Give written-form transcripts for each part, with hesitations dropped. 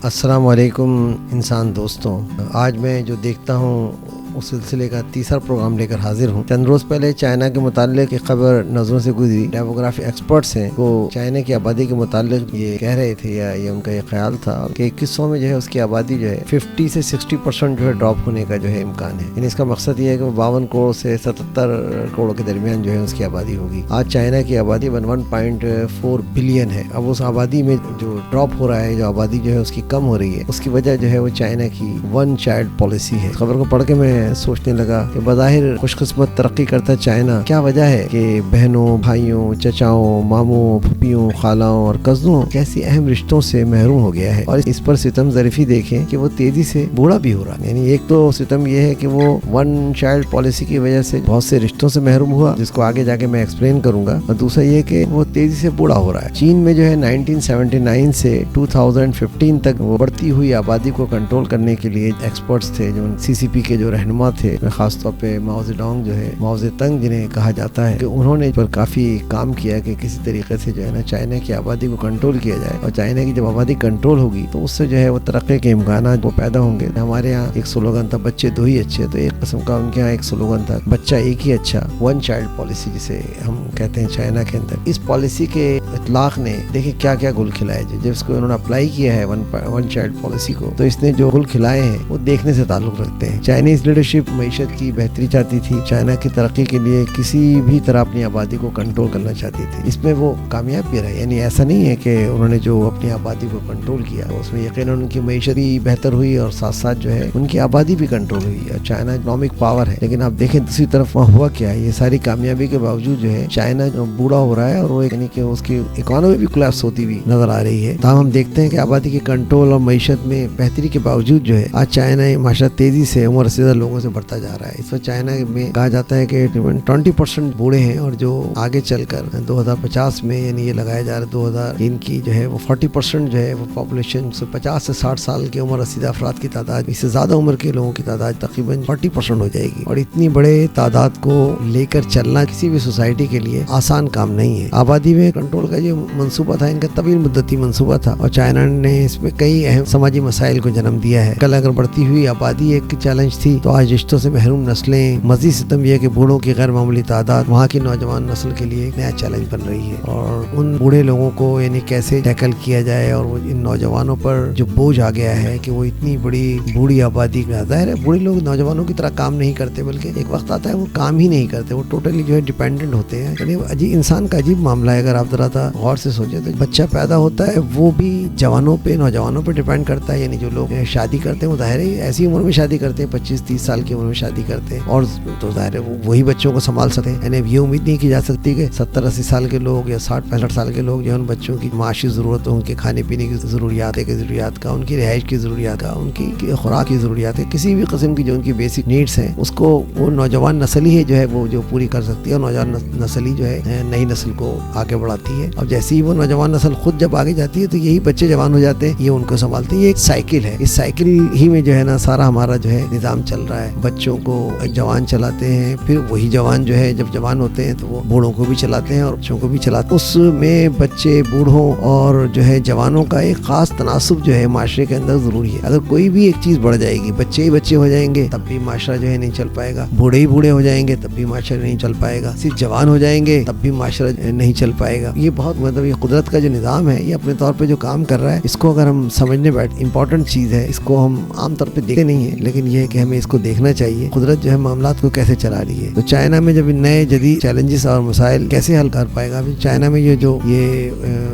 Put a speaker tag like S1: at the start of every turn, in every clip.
S1: السلام علیکم انسان دوستوں، آج میں جو دیکھتا ہوں اس سلسلے کا تیسرا پروگرام لے کر حاضر ہوں۔ چند روز پہلے چائنا کے متعلق ایک خبر نظروں سے گزری۔ ڈیموگرافی ایکسپرٹس ہیں وہ چائنا کی آبادی کے متعلق یہ کہہ رہے تھے یا یہ ان کا یہ خیال تھا کہ 2100 میں جو ہے اس کی آبادی جو ہے 50 سے 60% جو ہے ڈراپ ہونے کا جو ہے امکان ہے۔ یعنی اس کا مقصد یہ ہے کہ وہ 52 کروڑ سے 77 کروڑ کے درمیان جو ہے اس کی آبادی ہوگی۔ آج چائنا کی آبادی 1.4 بلین ہے۔ اب اس آبادی میں جو ڈراپ ہو رہا ہے، جو آبادی جو ہے اس کی کم ہو رہی ہے، اس کی وجہ جو ہے وہ چائنا کی ون چائلڈ پالیسی ہے۔ خبر کو پڑھ کے میں سوچنے لگا کہ بظاہر خوش قسمت ترقی کرتا چائنا، کیا وجہ ہے کہ بہنوں، بھائیوں، چچاؤں، ماموں، پھوپھیوں، خالاؤں اور کزنوں کیسی اہم رشتوں سے محروم ہو گیا ہے۔ اور اس پر ستم ظریفی دیکھیں کہ وہ تیزی سے بوڑھا بھی ہو رہا ہے۔ یعنی ایک تو ستم یہ ہے کہ وہ ون چائلڈ پالیسی کی وجہ سے بہت سے رشتوں سے محروم ہوا، جس کو آگے جا کے میں ایکسپلین کروں گا، اور دوسرا یہ کہ وہ تیزی سے بوڑھا ہو رہا ہے۔ چین میں جو ہے 1979 سے 2015 تک وہ بڑھتی ہوئی آبادی کو کنٹرول کرنے کے لیے ایکسپرٹس تھے، جو CCP کے جو رہنما تھے، خاص طور پہ ماؤ زیڈونگ جو ہے، ماؤ زیتنگ جنہیں کہا جاتا ہے، کہ انہوں نے پر کافی کام کیا کہ کسی طریقے سے جو ہے نا چائنا کی آبادی کو کنٹرول کیا جائے، اور چائنا کی جب آبادی کنٹرول ہوگی تو اس سے جو ہے وہ ترقی کے امکانات وہ پیدا ہوں گے۔ ہمارے یہاں ایک سلوگن تھا بچے دو ہی اچھے، تو ایک قسم کا ان کے یہاں ایک سلوگن تھا بچہ ایک ہی اچھا، ون چائلڈ پالیسی جسے ہم کہتے ہیں چائنا کے اندر۔ اس پالیسی کے اطلاق نے دیکھیں کیا کیا گل کھلائے، جب اس کو انہوں نے اپلائی کیا ہے ون چائلڈ پالیسی کو، تو اس نے جو گل کھلائے ہیں وہ دیکھنے سے تعلق رکھتے ہیں۔ چائنیز لیڈرشپ معیشت کی بہتری چاہتی تھی، چائنا کی ترقی کے لیے کسی بھی طرح اپنی آبادی کو کنٹرول کرنا چاہتی تھی۔ اس میں وہ کامیاب بھی رہے، یعنی ایسا نہیں ہے کہ انہوں نے جو اپنی آبادی کو کنٹرول کیا اس میں یقیناً ان کی معیشت بھی بہتر ہوئی اور ساتھ ساتھ جو ہے ان کی آبادی بھی کنٹرول ہوئی، اور چائنا اکنامک پاور ہے۔ لیکن آپ دیکھیں دوسری طرف وہاں ہوا کیا ہے، یہ ساری کامیابی کے باوجود جو ہے چائنا بوڑھا ہو رہا ہے، اور وہ یعنی کہ اس کی اکانومی بھی کولیپس ہوتی ہوئی نظر آ رہی ہے۔ تاہم ہم دیکھتے ہیں کہ آبادی کے کنٹرول اور معیشت میں بہتری کے باوجود جو ہے آج چائنا معاشرہ تیزی سے عمر رسیدہ لوگوں سے بڑھتا جا رہا ہے۔ اس وقت چائنا میں کہا جاتا ہے کہ 20% بوڑھے ہیں، اور جو آگے چل کر 2050 میں یعنی یہ لگایا جا رہا ہے 2003 کی جو ہے وہ 40% جو ہے وہ پاپولیشن 50 سے 60 سال کی عمر رسیدہ افراد کی تعداد، اس سے زیادہ عمر کے لوگوں کی تعداد تقریباً 40% ہو جائے گی، اور اتنی بڑے تعداد کو لے کر چلنا کسی بھی سوسائٹی کے لیے آسان کام نہیں ہے۔ آبادی میں کنٹرول کا جو منصوبہ تھا ان کا طویل مدتی منصوبہ تھا، اور چائنا نے اس میں کئی اہم سماجی مسائل کو جنم دیا ہے۔ کل اگر بڑھتی ہوئی آبادی ایک چیلنج تھی، تو آج رشتوں سے محروم نسلیں، مزید ستم یہ کہ بوڑھوں کی غیر معمولی تعداد وہاں کی نوجوان نسل کے لیے ایک نیا چیلنج بن رہی ہے، اور ان بوڑھے لوگوں کو یعنی کیسے ٹیکل کیا جائے، اور وہ ان نوجوانوں پر جو بوجھ آ گیا ہے کہ وہ اتنی بڑی بوڑھی آبادی کا، ظاہر ہے بوڑھے لوگ نوجوانوں کی طرح کام نہیں کرتے، بلکہ ایک وقت آتا ہے وہ کام ہی نہیں کرتے، وہ ٹوٹلی جو ہے ڈیپینڈنٹ ہوتے ہیں۔ یعنی انسان کا عجیب معاملہ ہے، اگر آپ ذرا غور سے سوچیں تو بچہ پیدا ہوتا ہے وہ بھی جوانوں پہ، نوجوانوں پہ ڈیپینڈ کرتا ہے۔ یعنی جو لوگ شادی کرتے ہیں وہ ظاہر ہے ایسی عمر میں شادی کرتے ہیں، 25-30 سال کی عمر میں شادی کرتے ہیں، اور تو ظاہر ہے وہی بچوں کو سنبھال سکتے ہیں۔ یعنی یہ امید نہیں کی جا سکتی کہ 70-80 سال کے لوگ یا 60-65 سال کے لوگ جو ان بچوں کی معاشی ضرورتوں، ان کے کھانے پینے کی ضروریات کا، ان کی رہائش کی ضروریات کا، ان کی خوراک کی ضروریات ہے، کسی بھی قسم کی جو ان کی بیسک نیڈس ہیں، اس کو وہ نوجوان نسل ہی ہے جو ہے وہ جو پوری کر سکتی ہے، اور نوجوان نسل ہی جو ہے نئی نسل کو آگے بڑھاتی ہے۔ اور جیسے ہی وہ نوجوان نسل خود جب آگے جاتی ہے تو یہی بچے جوان ہو جاتے ہیں، یہ ان کو سنبھالتے ہیں۔ یہ ایک سائیکل ہے، اس سائیکل ہی میں جو ہے نا سارا ہمارا جو ہے نظام چل رہا ہے۔ بچوں کو جوان چلاتے ہیں، پھر وہی جوان جو ہے جب جوان ہوتے ہیں تو وہ بوڑھوں کو بھی چلاتے ہیں اور بچوں کو بھی چلاتے ہیں۔ اس میں بچے، بوڑھوں اور جو ہے جوانوں کا ایک خاص تناسب جو ہے معاشرے کے اندر ضروری ہے۔ اگر کوئی بھی ایک چیز بڑھ جائے گی، بچے ہی بچے ہو جائیں گے تب بھی معاشرہ جو ہے نہیں چل پائے گا، بوڑھے ہی بوڑھے ہو جائیں گے تب بھی معاشرہ نہیں چل پائے گا، صرف جوان ہو جائیں گے تب بھی معاشرہ نہیں چل پائے گا۔ یہ بہت یہ قدرت کا جو نظام ہے، یہ اپنے طور پہ جو کام کر رہا ہے، اس کو اگر ہم سمجھنے بیٹھ، امپورٹنٹ چیز ہے، اس کو ہم عام طور پہ دیکھتے نہیں ہیں، لیکن یہ ہے کہ ہمیں اس کو دیکھنا چاہیے قدرت جو ہے معاملات کو کیسے چلا رہی ہے۔ تو چائنا میں جب نئے جدید چیلنجز اور مسائل کیسے حل کر پائے گا؟ چائنا میں یہ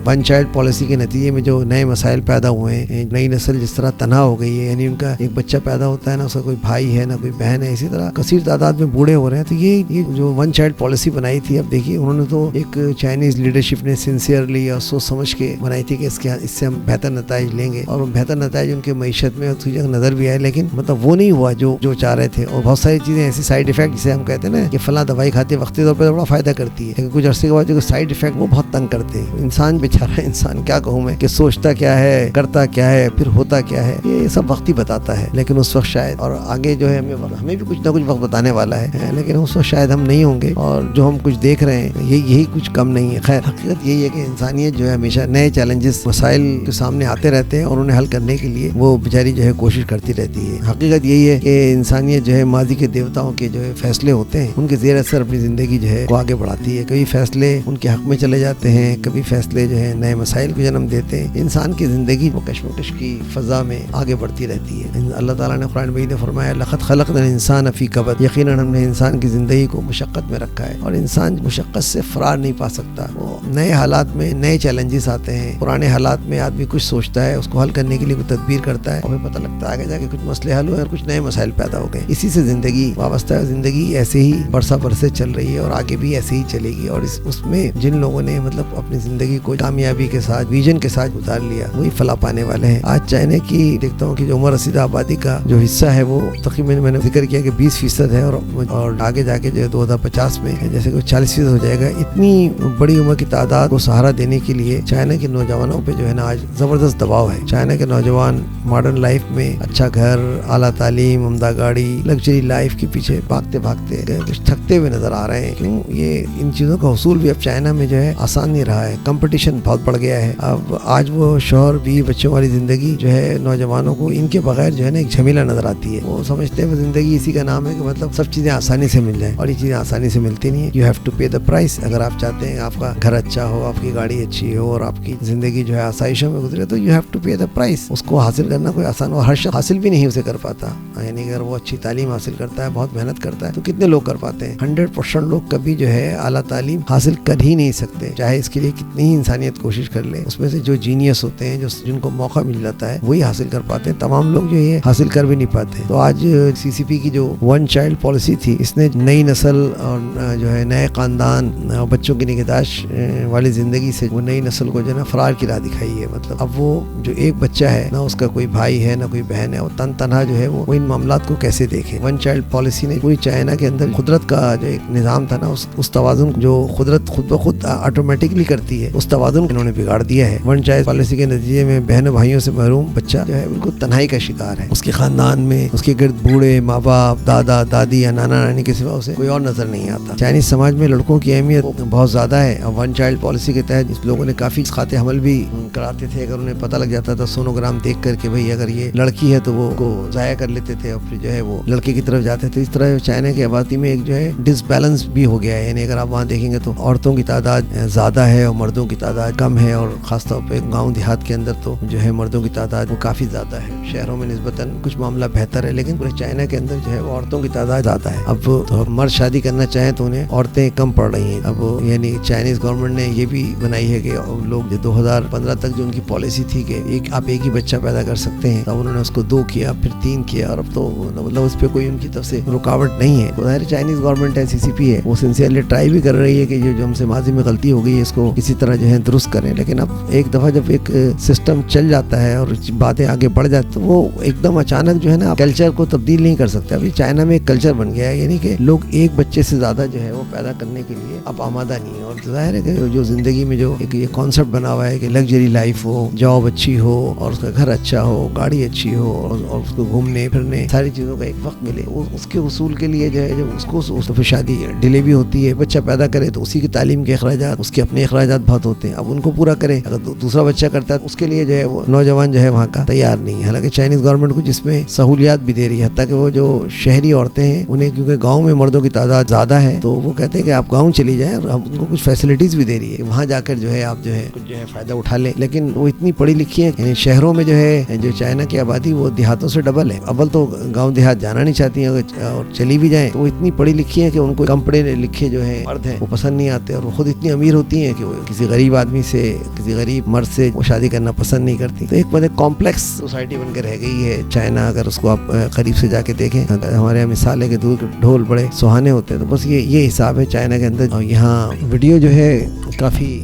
S1: ون چائلڈ پالیسی کے نتیجے میں جو نئے مسائل پیدا ہوئے ہیں، نئی نسل جس طرح تنہا ہو گئی ہے، یعنی ان کا ایک بچہ پیدا ہوتا ہے، نہ اس کا کوئی بھائی ہے نہ کوئی بہن ہے، اسی طرح کثیر تعداد میں بوڑھے ہو رہے ہیں۔ تو یہ جو ون چائلڈ پالیسی بنائی تھی، اب دیکھیے انہوں نے تو ایک چائنیز لیڈرشپ نے سنسیئرلی اور سوچ سمجھ کے بنائی تھی کہ اس سے ہم بہتر نتائج لیں گے، اور وہ بہتر نتائج ان کے معیشت میں نظر بھی آئے، لیکن مطلب وہ نہیں ہوا جو چاہ رہے تھے۔ اور بہت ساری چیزیں ایسی سائیڈ افیکٹ جسے ہم کہتے ہیں نا کہ فلاں دوائی کھاتے وقتی طور پہ بڑا فائدہ کرتی ہے، لیکن کچھ عرصے کے بعد جو سائیڈ افیکٹ وہ بہت تنگ کرتے ہیں انسان، بیچارہ انسان کیا کہوں میں کہ سوچتا کیا ہے، کرتا کیا ہے، پھر ہوتا کیا ہے، یہ سب وقت ہی بتاتا ہے۔ لیکن اس وقت شاید، اور آگے جو ہے ہمیں بھی کچھ نہ کچھ وقت بتانے والا ہے، لیکن اس وقت شاید ہم نہیں ہوں گے، اور جو ہم کچھ دیکھ رہے ہیں یہی کچھ کم نہیں ہے۔ خیر حقیقت یہی ہے کہ انسانیت جو ہے ہمیشہ نئے چیلنجز، مسائل کے سامنے آتے رہتے ہیں اور انہیں حل کرنے کے لیے وہ بیچاری جو ہے کوشش کرتی رہتی ہے. حقیقت یہی ہے کہ انسانیت جو ہے ماضی کے دیوتاؤں کے جو ہے فیصلے ہوتے ہیں ان کے زیر اثر اپنی زندگی جو ہے کو آگے بڑھاتی ہے. کبھی فیصلے ان کے حق میں چلے جاتے ہیں, کبھی فیصلے جو ہے نئے مسائل کو جنم دیتے ہیں. انسان کی زندگی وہ کشمکش کی فضا میں آگے بڑھتی رہتی ہے. اللہ تعالیٰ نے قرآن مجید میں فرمایا لقد خلقنا الانسان فی کبد, یقیناً ہم نے انسان کی زندگی کو مشقت میں رکھا ہے, اور انسان مشقت سے فرار نہیں پا سکتا. وہ نئے حالات میں نئے چیلنجز آتے ہیں, پرانے حالات میں آدمی کچھ سوچتا ہے, اس کو حل کرنے کے لیے کوئی تدبیر کرتا ہے, اور پھر پتہ لگتا ہے آگے جا کے کچھ مسئلے حل ہوئے اور کچھ نئے مسائل پیدا ہو گئے. اسی سے زندگی وابستہ ہے. زندگی ایسے ہی برسہ برسے چل رہی ہے اور آگے بھی ایسے ہی چلے گی. اور اس میں جن لوگوں نے مطلب اپنی زندگی کو کامیابی کے ساتھ ویژن کے ساتھ گزار لیا وہی فلاح پانے والے ہیں. آج چائنا کی دیکھتا ہوں کہ جو عمر رسیدہ آبادی کا جو حصہ ہے وہ تقریباً میں نے ذکر کیا کہ 20% ہے, اور آگے جا کے جو 2050 میں جیسے کہ 40% ہو جائے گا. اتنی بڑی عمر کی تعداد کو سہارا دینے کے لیے چائنا کے نوجوانوں پہ جو ہے نا آج زبردست دباؤ ہے. چائنا کے نوجوان ماڈرن لائف میں اچھا گھر, اعلیٰ تعلیم, عمدہ گاڑی, لگژری لائف کے پیچھے بھاگتے بھاگتے کچھ تھکتے ہوئے نظر آ رہے ہیں. کیوں؟ یہ ان چیزوں کا حصول بھی اب چائنا میں جو ہے آسان نہیں رہا ہے. کمپٹیشن بہت بڑھ گیا ہے. اب آج وہ شوہر بیوی بچوں والی زندگی جو ہے نوجوانوں کو ان کے بغیر جو ہے نا ایک جھمیلا نظر آتی ہے. وہ سمجھتے ہیں وہ زندگی اسی کا نام ہے کہ مطلب سب چیزیں آسانی سے مل جائیں, اور یہ چیزیں آسانی سے ملتی نہیں ہے. You have to pay the price. اگر آپ چاہتے ہیں آپ کا گھر اچھا ہو, آپ کی گاڑی اچھی ہو, اور آپ کی زندگی جو ہے آسائشوں میں گزرے, تو you have to pay the price. اس کو حاصل کرنا کوئی آسان, اور ہر شخص حاصل بھی نہیں اسے کر پاتا. یعنی اگر وہ اچھی تعلیم حاصل کرتا ہے, بہت محنت کرتا ہے, تو کتنے لوگ کر پاتے ہیں؟ 100% لوگ کبھی جو ہے اعلیٰ تعلیم حاصل کر ہی نہیں سکتے, چاہے اس کے لیے کتنی ہی انسانیت کوشش کر لے. اس میں سے جو جینیس ہوتے ہیں, جن کو موقع مل جاتا ہے, وہی حاصل کر پاتے ہیں. تمام لوگ جو یہ حاصل کر بھی نہیں پاتے. تو آج CCP کی جو 1 چائلڈ پالیسی تھی, اس نے نئی نسل اور جو ہے نئے خاندان اور بچوں کی نگہداشت والی زندگی سے وہ نئی نسل کو جو ہے نا فرار کی راہ دکھائی ہے. مطلب اب وہ جو ایک بچہ ہے, نہ اس کا کوئی بھائی ہے نہ کوئی بہن ہے, وہ تنہا جو ہے وہ ان معاملات کو کیسے دیکھے. 1 چائلڈ پالیسی نے پوری چائنا کے اندر قدرت کا جو ایک نظام تھا نا, اس توازن جو قدرت خود بخود آٹومیٹکلی کرتی ہے, اس توازن انہوں نے بگاڑ دیا ہے. 1 چائلڈ پالیسی کے نتیجے میں بہنوں بھائیوں سے محروم بچہ جو ہے بالکل تنہائی کا شکار ہے. اس کے خاندان میں اس کے گرد بوڑھے ماں باپ, دادا دادی یا نانا نانی کے سوا اسے کوئی اور نظر نہیں آتا. چائنیز سماج میں لڑکوں کی اہمیت بہت زیادہ ہے. 1 چائلڈ پالیسی کے تحت اس لوگوں نے کافی خاطر حمل بھی کراتے تھے. اگر انہیں پتہ لگ جاتا تھا سونوگرام دیکھ کر کہ بھئی اگر یہ لڑکی ہے تو وہ کو ضائع کر لیتے تھے, اور پھر جو ہے وہ لڑکے کی طرف جاتے تھے. اس طرح چائنا کی آبادی میں ایک جو ہے ڈس بیلنس بھی ہو گیا ہے. یعنی اگر آپ وہاں دیکھیں گے تو عورتوں کی تعداد زیادہ ہے اور مردوں کی تعداد کم ہے, اور خاص طور پہ گاؤں دیہات کے اندر تو جو ہے مردوں کی تعداد وہ کافی زیادہ ہے. شہروں میں نسبتاً کچھ معاملہ بہتر ہے, لیکن پورے چائنا کے اندر جو ہے وہ عورتوں کی تعداد زیادہ ہے. اب تو مرد شادی کرنا چاہیں تو انہیں عورتیں کم پڑ رہی ہیں. اب یعنی چائنیز گورنمنٹ نے یہ بھی بنائی ہے کہ لوگ جو 2015 تک جو ان کی پالیسی تھی کہ آپ ایک ہی بچہ پیدا کر سکتے ہیں, اب انہوں نے اس کو 2 کیا, پھر 3 کیا, اور اب تو مطلب اس پہ کوئی ان کی طرف سے رکاوٹ نہیں ہے. تو ظاہر چائنیز گورنمنٹ ہے, CCP ہے, وہ سنسیئرلی ٹرائی بھی کر رہی ہے کہ جو ہم سے ماضی میں غلطی ہو گئی ہے اس کو کسی طرح جو ہے درست کریں. لیکن اب ایک دفعہ جب ایک سسٹم چل جاتا ہے اور باتیں آگے بڑھ جاتی تو وہ ایک دم اچانک جو ہے نا کلچر کو تبدیل نہیں کر سکتا. ابھی چائنا میں ایک کلچر بن گیا ہے, یعنی کہ لوگ ایک بچے سے زیادہ جو ہے وہ پیدا کرنے کے لیے اب آمادہ نہیں ہے. اور ظاہر ہے کہ جو زندگی میں جو ایک یہ کانسیپٹ بنا ہوا ہے کہ لگژری لائف ہو, جاب اچھی ہو, اور اس کا گھر اچھا ہو, گاڑی اچھی ہو, اور اس کو گھومنے پھرنے ساری چیزوں کا ایک وقت ملے, اس کے حصول کے لیے جو ہے جب اس کو شادی ڈیلے بھی ہوتی ہے. بچہ پیدا کرے تو اسی کی تعلیم کے اخراجات, اس کے اپنے اخراجات بہت ہوتے ہیں, اب ان کو پورا کرے. اگر دوسرا بچہ کرتا ہے تو اس کے لیے جو ہے وہ نوجوان جو ہے وہاں کا تیار نہیں ہے. حالانکہ چائنیز گورنمنٹ کو جس میں سہولیات بھی دے رہی ہے, حتیٰ کہ وہ جو شہری عورتیں ہیں انہیں کیونکہ گاؤں میں مردوں کی تعداد زیادہ ہے تو وہ کہتے ہیں کہ آپ گاؤں چلی جائیں, اور ہم ان کو کچھ فیسلٹیز بھی دے رہی ہے, وہاں جا کر جو ہے آپ جو ہے کچھ جو ہے فائدہ اٹھا لیں. لیکن وہ اتنی پڑھی لکھی ہیں, یعنی شہروں میں جو ہے جو چائنا کی آبادی وہ دیہاتوں سے ڈبل ہے. اول تو گاؤں دیہات جانا نہیں چاہتی ہیں, اور چلی بھی جائیں تو وہ اتنی پڑھی لکھی ہیں کہ ان کو کم پڑھے لکھے جو ہے مرد ہیں وہ پسند نہیں آتے, اور وہ خود اتنی امیر ہوتی ہیں کہ وہ کسی غریب آدمی سے, کسی غریب مرد سے وہ شادی کرنا پسند نہیں کرتی. تو ایک بڑے کمپلیکس سوسائٹی بن کے رہ گئی ہے چائنا. اگر اس کو آپ قریب سے جا کے دیکھیں, ہمارے یہاں مثال ہے کہ دور کے ڈھول بڑے سہانے ہوتے ہیں, تو بس یہ حساب ہے چائنا کے اندر. اور یہاں ویڈیو جو ہے کافی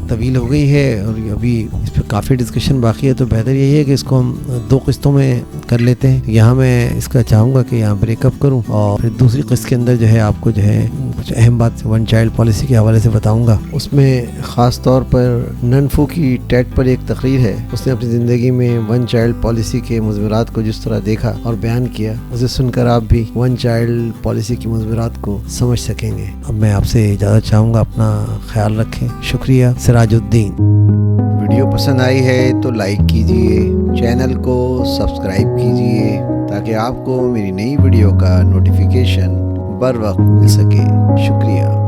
S1: طویل ہو گئی ہے اور ابھی اس پہ کافی ڈسکشن باقی ہے, تو بہتر یہی ہے کہ اس کو ہم 2 قسطوں میں کر لیتے ہیں. یہاں میں اس کا چاہوں گا کہ یہاں بریک اپ کروں, اور پھر دوسری قسط کے اندر جو ہے آپ کو جو ہے کچھ اہم بات 1 چائلڈ پالیسی کے حوالے سے بتاؤں گا. اس میں خاص طور پر ننفو کی ٹیٹ پر ایک تقریر ہے, اس نے اپنی زندگی میں 1 چائلڈ پالیسی کے مضمرات کو جس طرح دیکھا اور بیان کیا, اسے سن کر آپ بھی 1 چائلڈ پالیسی کی مضمرات کو سمجھ سکیں گے. اب میں آپ سے اجازت چاہوں گا, اپنا خیال رکھیں. شکریہ. سراج الدین. ویڈیو پسند آئی ہے تو لائک کیجئے، چینل کو سبسکرائب کیجئے تاکہ آپ کو میری نئی ویڈیو کا نوٹیفیکیشن بر وقت مل سکے۔ شکریہ۔